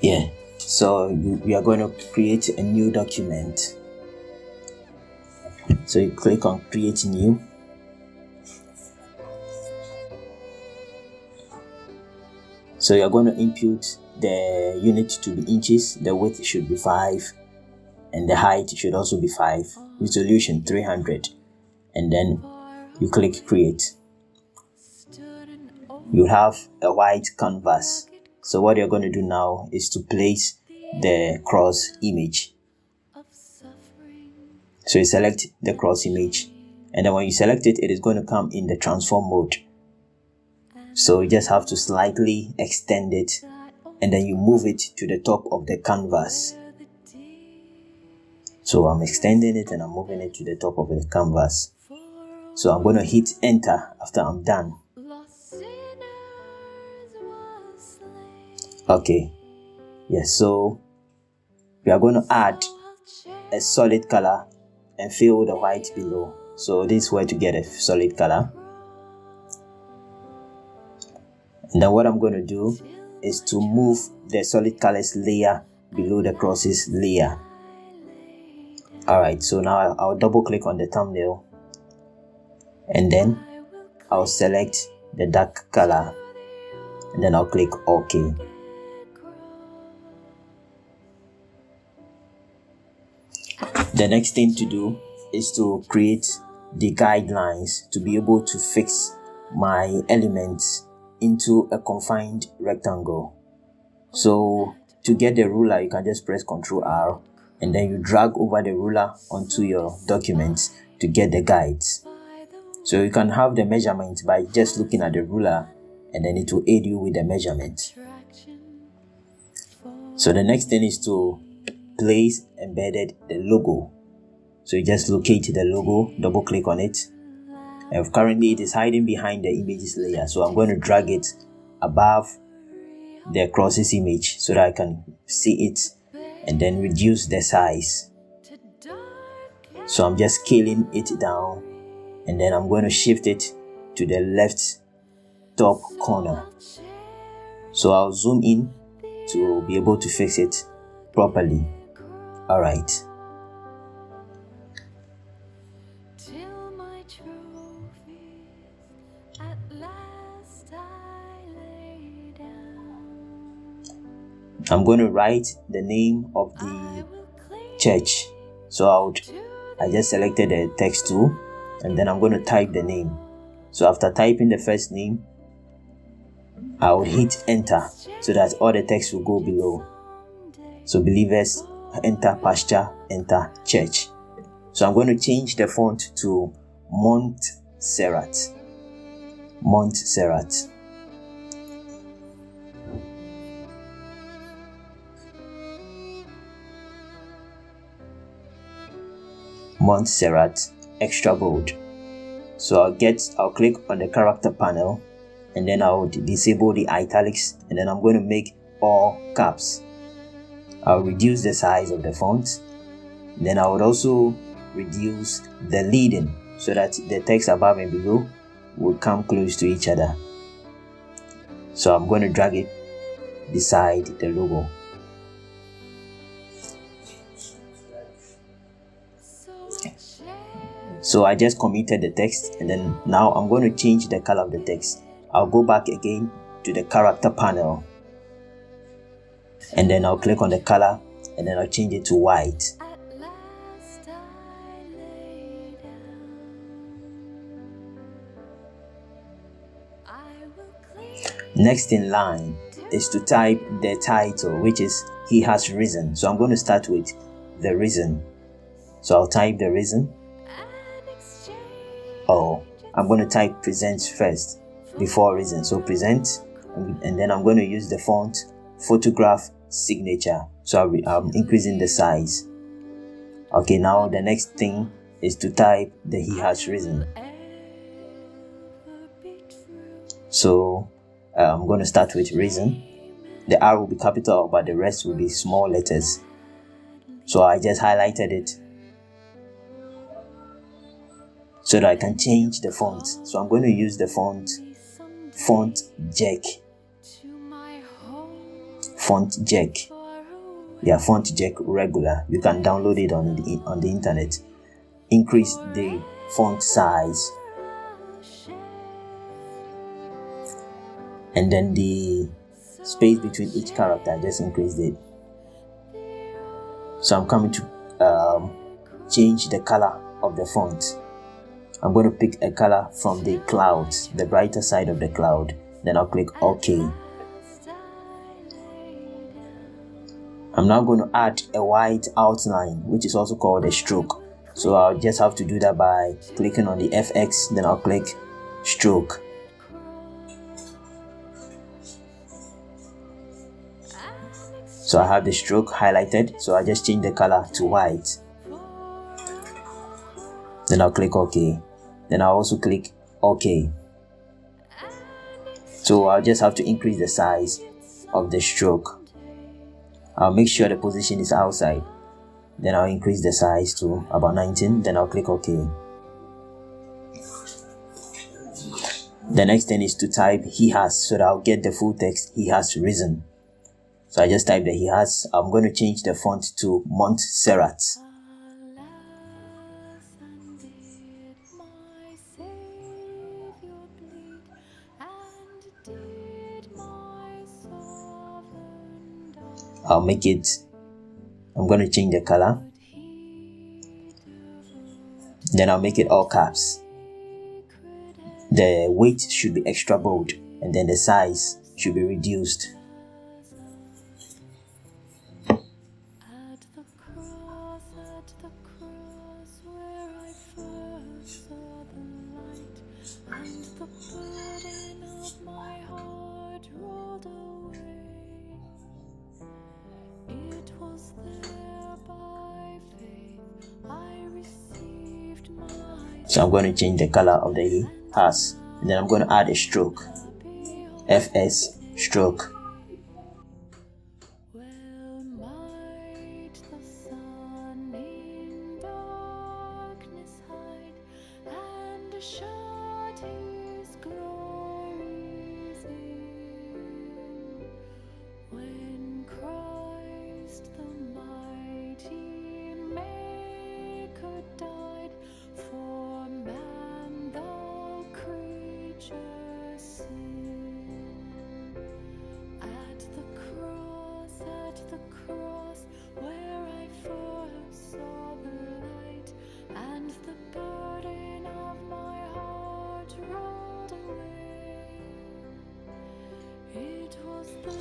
Yeah, so you are going to create a new document. So you click on create new. So you're going to input the unit to be inches, the width should be 5, and the height should also be 5, resolution 300, and then you click create. You have a white canvas. So what you're going to do now is to place the cross image. So you select the cross image, and then when you select it, it is going to come in the transform mode. So you just have to slightly extend it, and then you move it to the top of the canvas. So I'm extending it and I'm moving it to the top of the canvas. So I'm going to hit enter after I'm done. Okay, yes, so we are going to add a solid color and fill the white below. So this is where to get a solid color. And then what I'm going to do is to move the solid colors layer below the crosses layer. Alright, so now I'll double click on the thumbnail, and then I'll select the dark color, and then I'll click OK. The next thing to do is to create the guidelines to be able to fix my elements into a confined rectangle. So to get the ruler, you can just press Ctrl R, and then you drag over the ruler onto your documents to get the guides. So you can have the measurement by just looking at the ruler, and then it will aid you with the measurement. So the next thing is to place embedded the logo. So you just locate the logo, double click on it, and currently it is hiding behind the images layer. So I'm going to drag it above the crosses image so that I can see it, and then reduce the size. So I'm just scaling it down, and then I'm going to shift it to the left top corner. So I'll zoom in to be able to fix it properly. Alright. I'm going to write the name of the church. So I just selected the text tool, and then I'm going to type the name. So after typing the first name, I will hit enter so that all the text will go below. So believers, enter pasture, enter church. So I'm going to change the font to Montserrat. Montserrat. Montserrat extra bold. So I'll click on the character panel, and then I'll disable the italics, and then I'm going to make all caps. I'll reduce the size of the font. Then I would also reduce the leading so that the text above and below will come close to each other. So I'm going to drag it beside the logo. So I just committed the text, and then now I'm going to change the color of the text. I'll go back again to the character panel, and then I'll click on the color, and then I'll change it to white. Next in line is to type the title, which is He Has Risen. So I'm going to start with the Risen. So I'll type the Risen. I'm going to type present first before Risen. So present, and then I'm going to use the font photograph signature. So I'm increasing the size. Okay, now the next thing is to type the He Has Risen. So I'm going to start with Risen. The R will be capital, but the rest will be small letters. So I just highlighted it so that I can change the font. So I'm going to use the font Jack. Font Jack. Yeah, FontJack regular. You can download it on the internet. Increase the font size, and then the space between each character, I just increased it. So I'm coming to change the color of the font. I'm going to pick a color from the clouds, the brighter side of the cloud. Then I'll click OK. I'm now going to add a white outline, which is also called a stroke. So I'll just have to do that by clicking on the FX, then I'll click stroke. So I have the stroke highlighted, so I just change the color to white. Then I'll click OK. Then I'll also click OK. So I'll just have to increase the size of the stroke. I'll make sure the position is outside. Then I'll increase the size to about 19. Then I'll click OK. The next thing is to type he has, so that I'll get the full text he has risen. So I just type the he has. I'm going to change the font to Montserrat. I'll make it, I'm going to change the color. Then I'll make it all caps. The weight should be extra bold, and then the size should be reduced. So I'm going to change the color of the he has, and then I'm going to add a stroke. FS stroke.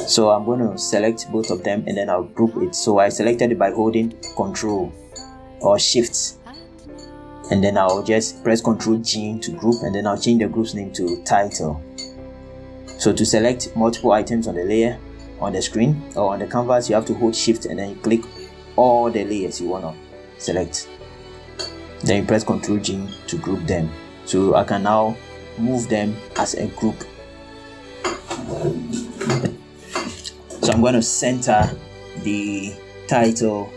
So I'm going to select both of them and then I'll group it. So I selected it by holding Ctrl or Shift, and then I'll just press Ctrl G to group, and then I'll change the group's name to title. So to select multiple items on the layer on the screen or on the canvas, you have to hold Shift and then you click all the layers you want to select. Then you press Ctrl G to group them. So I can now move them as a group. So I'm going to center the title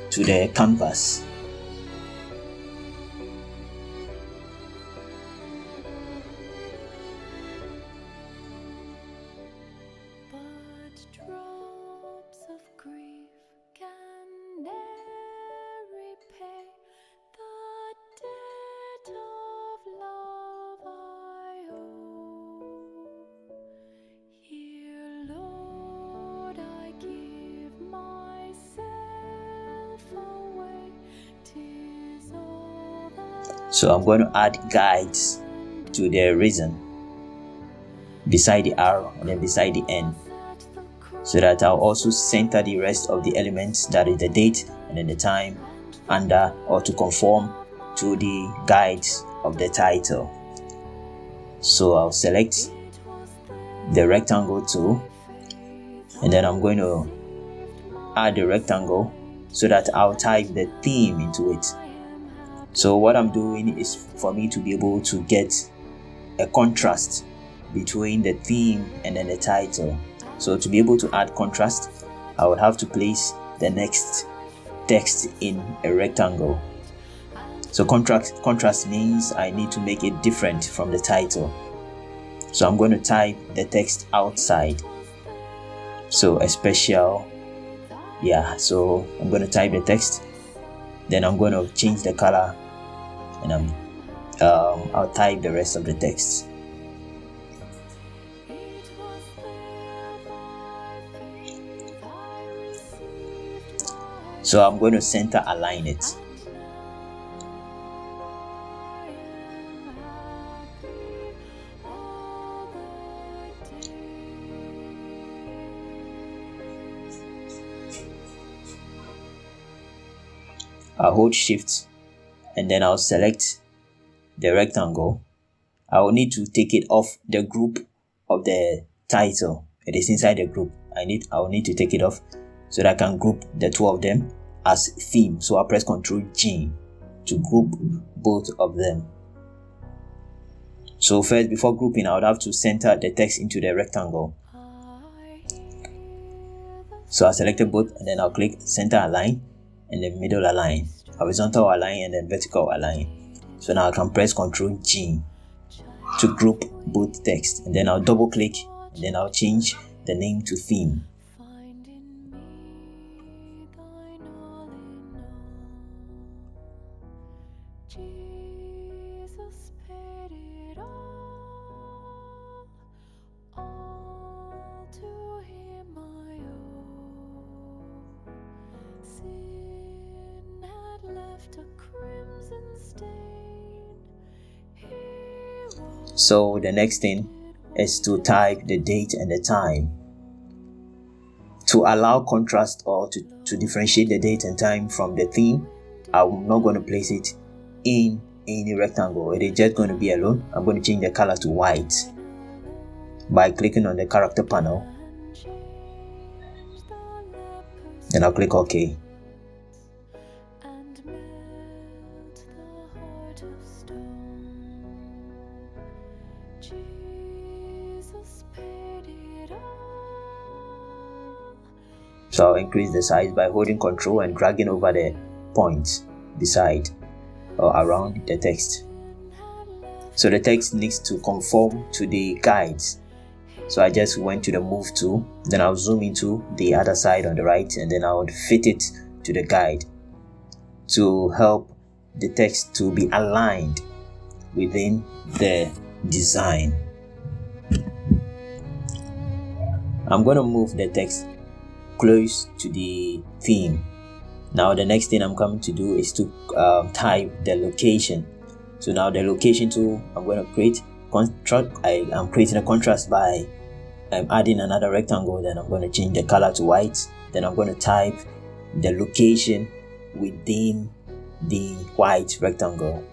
to the canvas. So I'm going to add guides to the reason beside the arrow and then beside the N, so that I'll also center the rest of the elements, that is the date and then the time, under or to conform to the guides of the title. So I'll select the rectangle tool, and then I'm going to add the rectangle so that I'll type the theme into it. So what I'm doing is for me to be able to get a contrast between the theme and then the title. So to be able to add contrast, I would have to place the next text in a rectangle. So contrast means I need to make it different from the title. So I'm going to type the text outside. So a special Yeah, so I'm going to type the text, then I'm going to change the color, and I'll type the rest of the text. So I'm going to center align it. I'll hold shift and then I'll select the rectangle. I will need to take it off the group of the title. It is inside the group. I will need to take it off so that I can group the two of them as theme. So I'll press Ctrl G to group both of them. So first, before grouping, I would have to center the text into the rectangle. So I selected both and then I'll click center align and then middle align, horizontal align and then vertical align. So now I can press Ctrl G to group both text, and then I'll double click and then I'll change the name to theme. So the next thing is to type the date and the time. To allow contrast or to differentiate the date and time from the theme, I'm not going to place it in any rectangle. It is just going to be alone. I'm going to change the color to white by clicking on the character panel. Then I'll click OK. So I'll increase the size by holding Ctrl and dragging over the points beside or around the text. So the text needs to conform to the guides. So I just went to the move tool, then I'll zoom into the other side on the right, and then I would fit it to the guide to help the text to be aligned within the design. I'm going to move the text close to the theme. Now the next thing I'm coming to do is to type the location. So now the location tool, I'm going to create contrast. I'm creating a contrast by adding another rectangle. Then I'm going to change the color to white. Then I'm going to type the location within the white rectangle.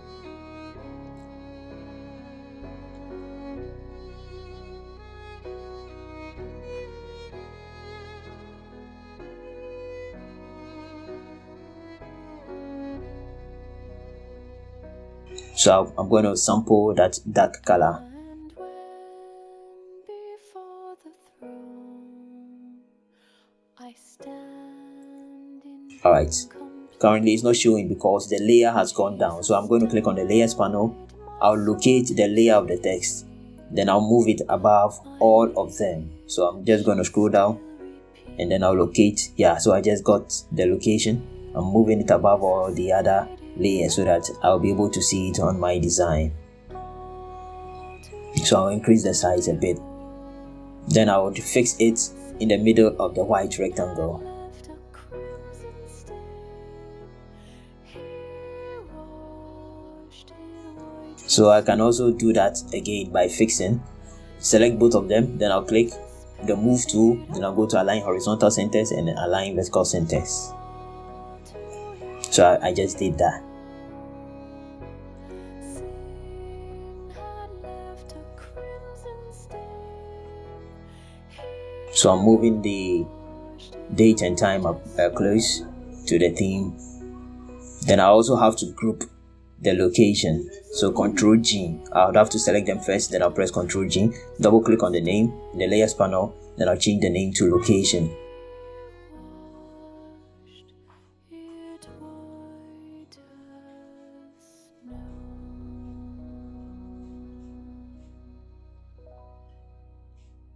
So I'm going to sample that dark color. Alright, currently it's not showing because the layer has gone down. So I'm going to click on the layers panel. I'll locate the layer of the text. Then I'll move it above all of them. So I'm just going to scroll down and then I'll locate. Yeah, so I just got the location. I'm moving it above all the other layers so that I'll be able to see it on my design. So I'll increase the size a bit. Then I would fix it in the middle of the white rectangle. So I can also do that again by fixing. Select both of them, then I'll click the move tool, then I'll go to align horizontal centers and then align vertical centers. So I just did that. So I'm moving the date and time up close to the theme. Then I also have to group the location. So Ctrl G. I would have to select them first, then I'll press Ctrl G, double click on the name in the layers panel, then I'll change the name to location.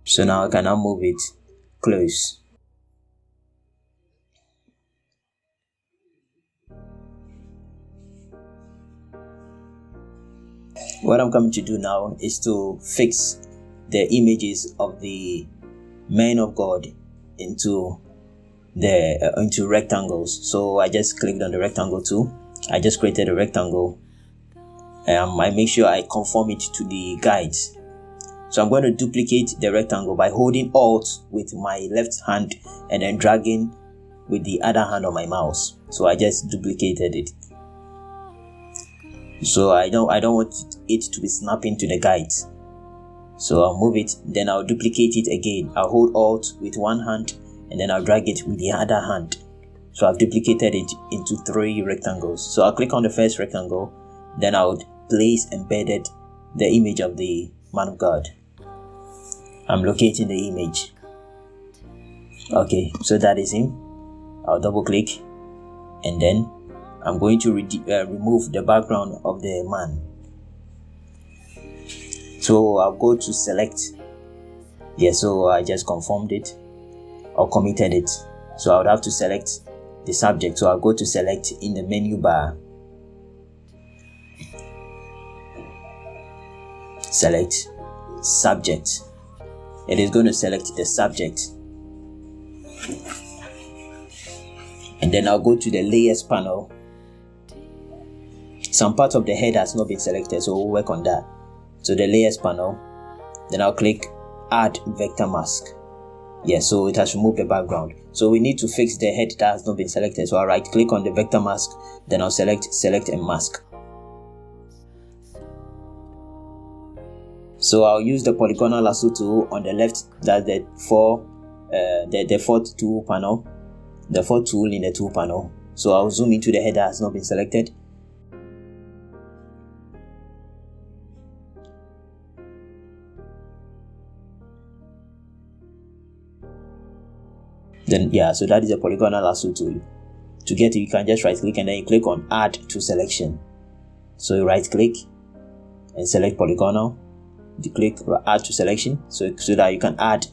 So now I can now move it close. What I'm coming to do now is to fix the images of the men of God into rectangles. So I just clicked on the rectangle tool. I just created a rectangle. I make sure I conform it to the guides. So I'm going to duplicate the rectangle by holding Alt with my left hand and then dragging with the other hand on my mouse. So I just duplicated it. So I don't want it to be snapping to the guides. So I'll move it, then I'll duplicate it again. I'll hold Alt with one hand and then I'll drag it with the other hand. So I've duplicated it into 3 rectangles. So I'll click on the first rectangle, then I'll place embedded the image of the man of God. I'm locating the image. Okay, so that is him. I'll double click and then I'm going to remove the background of the man. So I'll go to select. So I just confirmed it or committed it. So I would have to select the subject. So I'll go to select in the menu bar. Select subject. It is going to select the subject. And then I'll go to the layers panel. Some part of the head has not been selected, so we'll work on that. So the layers panel, then I'll click add vector mask. So it has removed the background. So we need to fix the head that has not been selected. So I'll right click on the vector mask, then I'll select and mask. So I'll use the polygonal lasso tool on the left. That's the fourth tool panel, the fourth tool in the tool panel. So I'll zoom into the head that has not been selected. Then so that is a polygonal lasso tool. To get it, you can just right click and then you click on add to selection. So you right click and select polygonal. You click add to selection so that you can add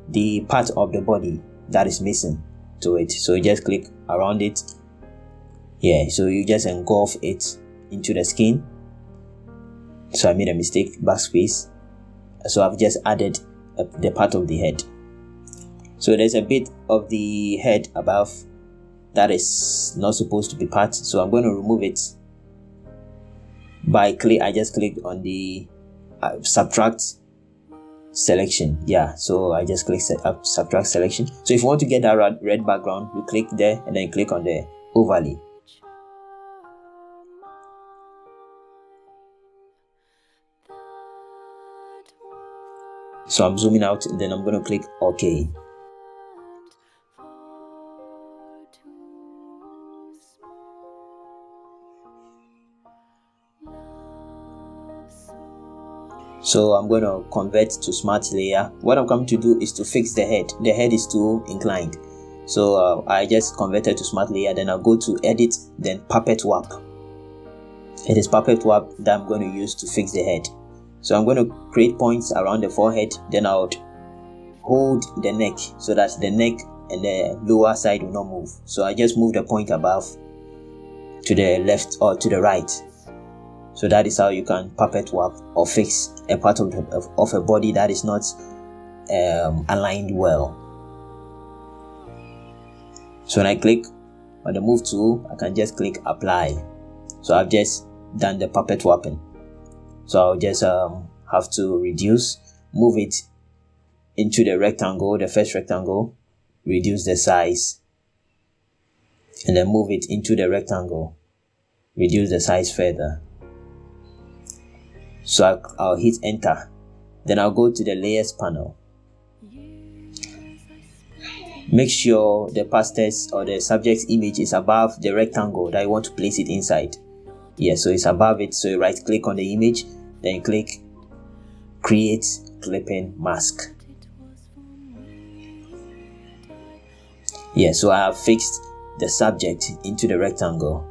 the part of the body that is missing to it. So you just click around it. So you just engulf it into the skin. So I made a mistake, backspace. So I've just added the part of the head. So there's a bit of the head above that is not supposed to be part. So I'm going to remove it by I just clicked on the subtract selection. So I just click subtract selection. So if you want to get that red background, you click there and then click on the overlay. So I'm zooming out and then I'm going to click OK. So I'm going to convert to smart layer. What I'm coming to do is to fix the head. The head is too inclined. So I just converted to smart layer. Then I'll go to edit, then puppet warp. It is puppet warp that I'm going to use to fix the head. So I'm going to create points around the forehead. Then I'll hold the neck so that the neck and the lower side will not move. So I just move the point above to the left or to the right. So that is how you can puppet warp or fix a part of a body that is not aligned well. So when I click on the move tool, I can just click apply. So I've just done the puppet warping. So I'll just have to reduce, move it into the rectangle, the first rectangle, reduce the size, and then move it into the rectangle, reduce the size further. So I'll hit enter. Then I'll go to the layers panel. Make sure the pastor's or the subject's image is above the rectangle that you want to place it inside. So it's above it. So you right click on the image, then you click create clipping mask. So I have fixed the subject into the rectangle.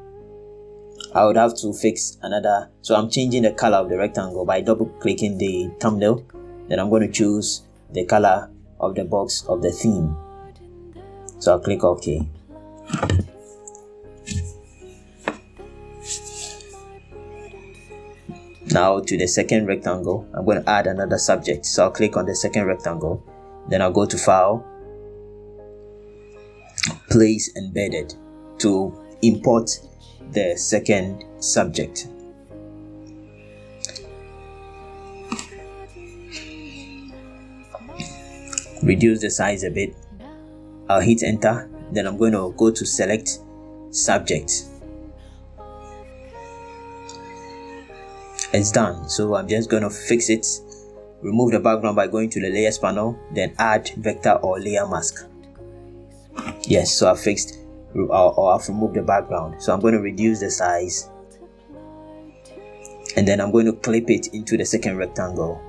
I would have to fix another. So I'm changing the color of the rectangle by double clicking the thumbnail. Then I'm going to choose the color of the box of the theme. So I'll click OK. Now to the second rectangle, I'm going to add another subject. So I'll click on the second rectangle, then I'll go to File, Place Embedded to import the second subject. Reduce the size a bit. I'll hit enter, then I'm going to go to Select Subject. It's done, so I'm just going to fix it. Remove the background by going to the Layers panel, then add vector or layer mask. Yes, so I've fixed or I've removed the background. So I'm going to reduce the size, and then I'm going to clip it into the second rectangle.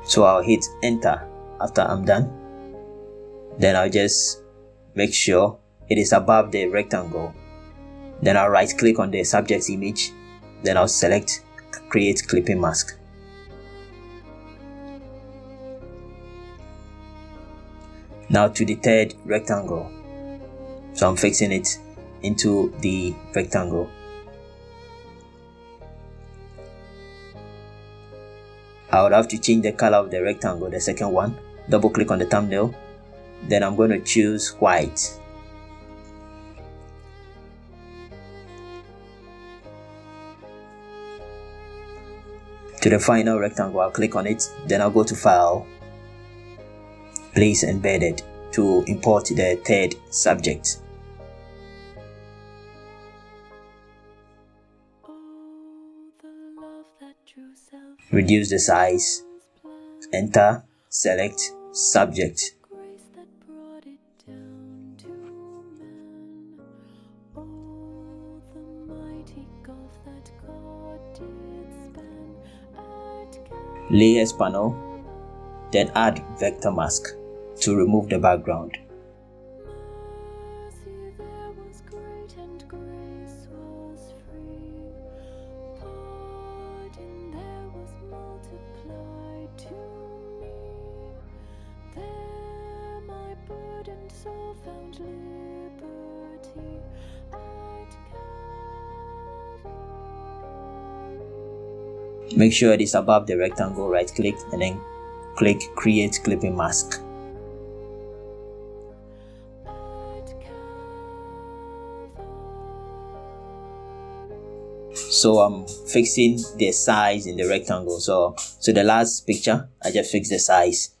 So I'll hit enter after I'm done. Then I'll just make sure it is above the rectangle. Then I'll right click on the subject's image. Then I'll select create clipping mask. Now to the third rectangle. So I'm fixing it into the rectangle. I would have to change the color of the rectangle, the second one. Double click on the thumbnail. Then I'm going to choose white. To the final rectangle, I'll click on it. Then I'll go to File, Place Embedded to import the third subject. Reduce the size, enter, select subject. Layers panel, then add vector mask to remove the background. Make sure it is above the rectangle, right click and then click create clipping mask. So I'm fixing the size in the rectangle. So the last picture, I just fixed the size.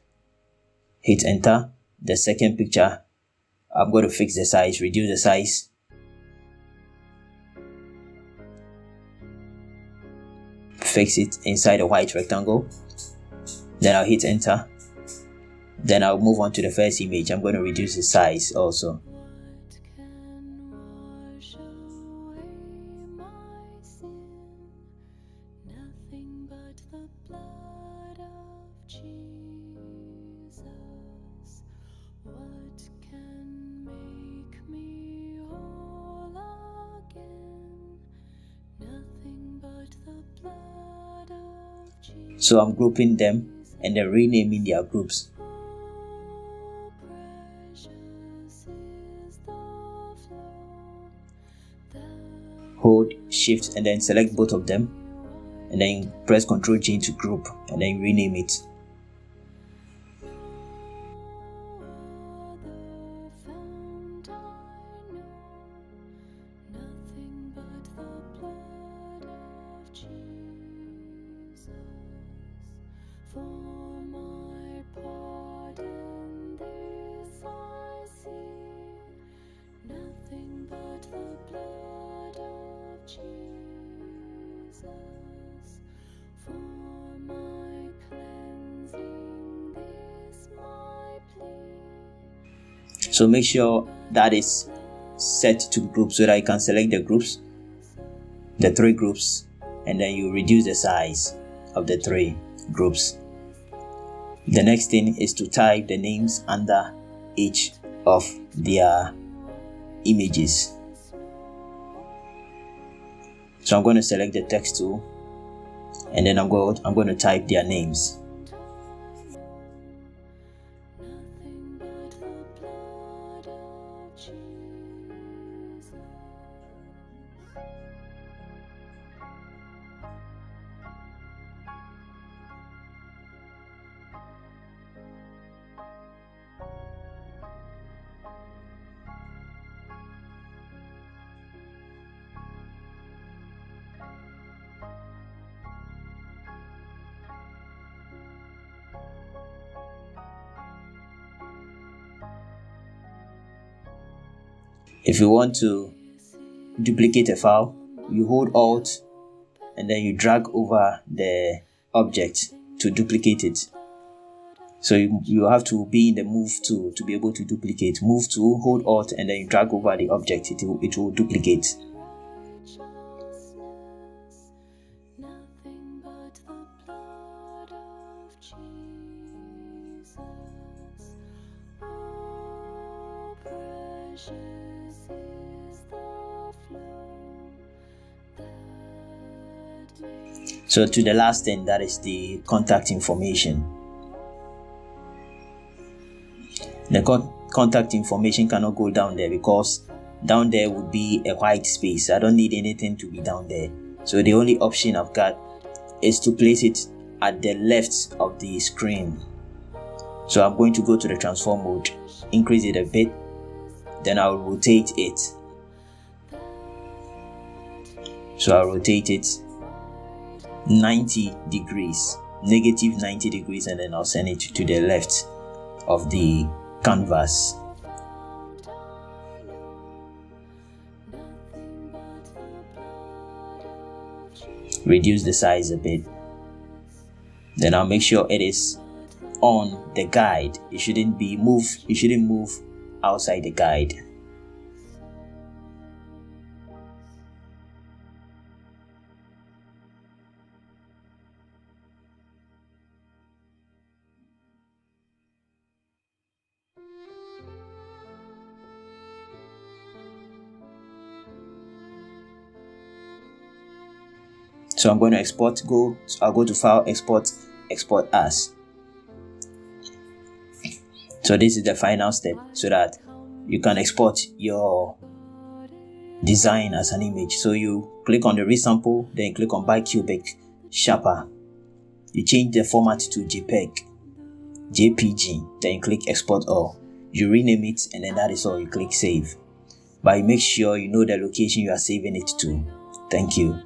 Hit enter. The second picture, I'm going to fix the size, reduce the size. Fix it inside the white rectangle. Then I'll hit enter. Then I'll move on to the first image. I'm going to reduce the size also. So I'm grouping them and then renaming their groups. Hold Shift and then select both of them and then press Ctrl G to group and then rename it. So make sure that is set to groups so that you can select the groups, the three groups, and then you reduce the size of the three groups. The next thing is to type the names under each of their images. So I'm going to select the text tool and then I'm going to type their names. If you want to duplicate a file, you hold Alt and then you drag over the object to duplicate it. So you have to be in the move tool to be able to duplicate. Move tool, hold Alt and then you drag over the object, it will duplicate. So to the last thing, that is the contact information. The contact information cannot go down there because down there would be a white space. I don't need anything to be down there. So the only option I've got is to place it at the left of the screen. So I'm going to go to the transform mode, increase it a bit, then I'll rotate it. So I'll rotate it 90 degrees, negative 90 degrees, and then I'll send it to the left of the canvas. Reduce the size a bit. Then I'll make sure it is on the guide. It shouldn't move outside the guide. So I'm going to export, I'll go to file, export as. So this is the final step so that you can export your design as an image. So you click on the resample, then click on bicubic sharper. You change the format to JPEG, JPG, then you click export all. You rename it and then that is all. You click save. But make sure you know the location you are saving it to. Thank you.